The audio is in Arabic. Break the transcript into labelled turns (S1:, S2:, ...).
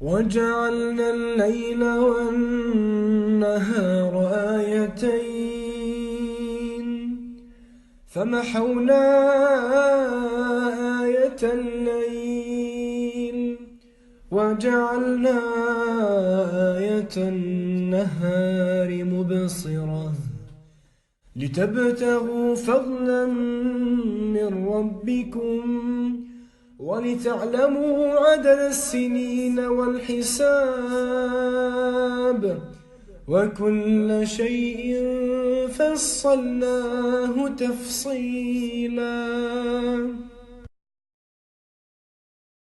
S1: وجعلنا الليل والنهار آيتين فمحونا آية الليل وجعلنا آية النهار مبصرة لتبتغوا فضلا من ربكم ولتعلموا عدد السنين والحساب وكل شيء فصلناه تفصيلا